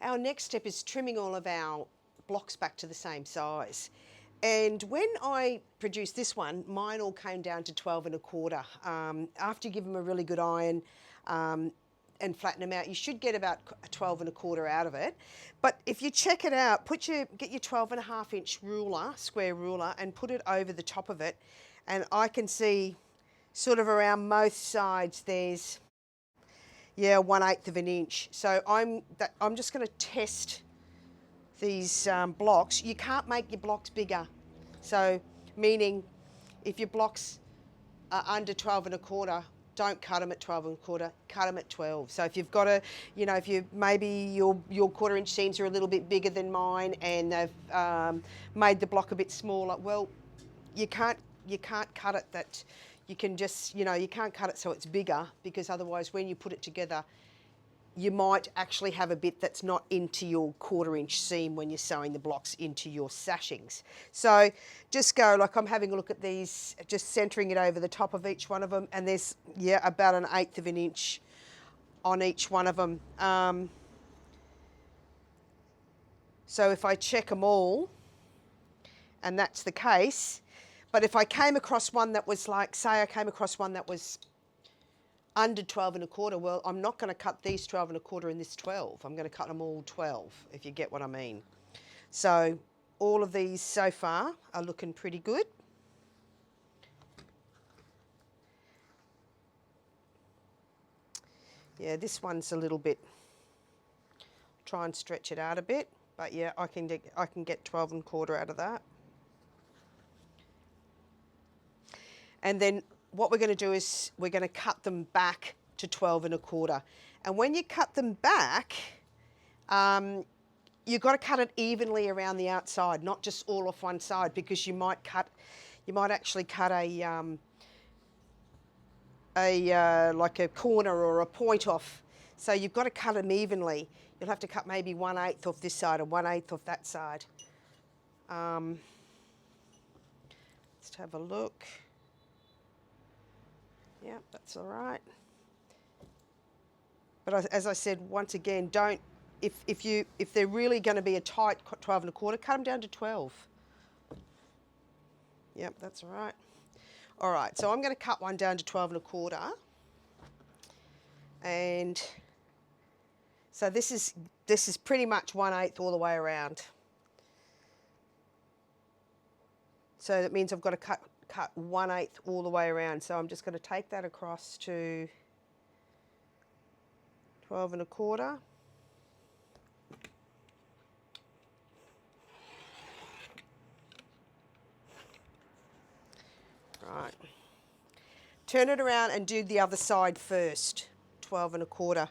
Our next step is trimming all of our blocks back to the same size. And when I produced this one, mine all came down to 12 1/4. After you give them a really good iron and flatten them out, you should get about a 12 1/4 out of it. But if you check it out, get your 12.5 inch ruler, square ruler, and put it over the top of it. And I can see sort of around both sides there's, yeah, 1/8 of an inch. So I'm just going to test these blocks. You can't make your blocks bigger. So meaning if your blocks are under 12 1/4, don't cut them at 12 1/4, cut them at 12. So if you've got a, you know, if you maybe your 1/4 inch seams are a little bit bigger than mine and they've made the block a bit smaller, well, you can't cut it that, you can just, you know, you can't cut it so it's bigger, because otherwise when you put it together, you might actually have a bit that's not into your 1/4 inch seam when you're sewing the blocks into your sashings. So just go, like I'm having a look at these, just centering it over the top of each one of them, and there's, yeah, about 1/8 of an inch on each one of them. So if I check them all, and that's the case, but if I came across one that was like, say I came across one that was under 12 1/4, well, I'm not going to cut these 12 1/4 and this 12. I'm going to cut them all 12, if you get what I mean. So all of these so far are looking pretty good. Yeah, this one's a little bit, try and stretch it out a bit, but yeah, I can get 12 1/4 out of that. And then what we're going to do is we're going to cut them back to 12 1/4. And when you cut them back, you've got to cut it evenly around the outside, not just all off one side, because you might actually cut like a corner or a point off. So you've got to cut them evenly. You'll have to cut maybe 1/8 off this side and 1/8 off that side. Let's have a look. Yeah, that's all right. But as I said, once again, don't, if they're really going to be a tight 12 1/4, cut them down to 12. Yep, that's all right. All right, so I'm going to cut one down to 12 1/4. And so this is pretty much 1/8 all the way around. So that means I've got to cut 1/8 all the way around. So I'm just going to take that across to 12 1/4. Right. Turn it around and do the other side first, 12 1/4,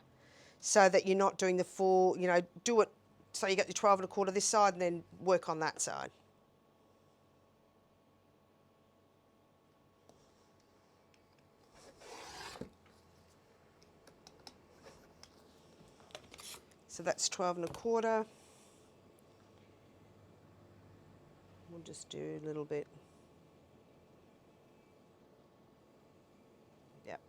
so that you're not doing the full, you know, do it so you get your 12 1/4 this side and then work on that side. So that's 12 1/4. We'll just do a little bit. Yep.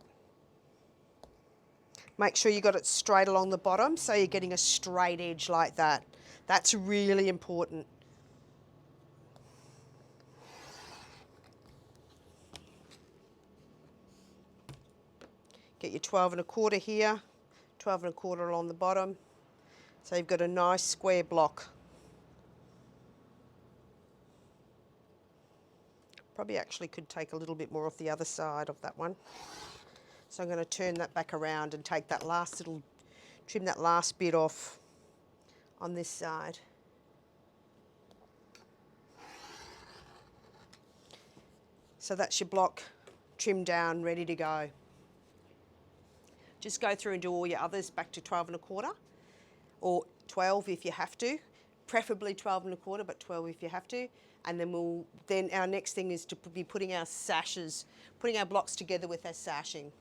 Make sure you got it straight along the bottom, so you're getting a straight edge like that. That's really important. Get your 12 1/4 here, 12 1/4 along the bottom. So you've got a nice square block. Probably actually could take a little bit more off the other side of that one. So I'm going to turn that back around and take that last little, trim that last bit off on this side. So that's your block trimmed down, ready to go. Just go through and do all your others back to 12 1/4. Or 12 if you have to, preferably 12 1/4, but 12 if you have to. And then our next thing is to be putting our sashes, putting our blocks together with our sashing.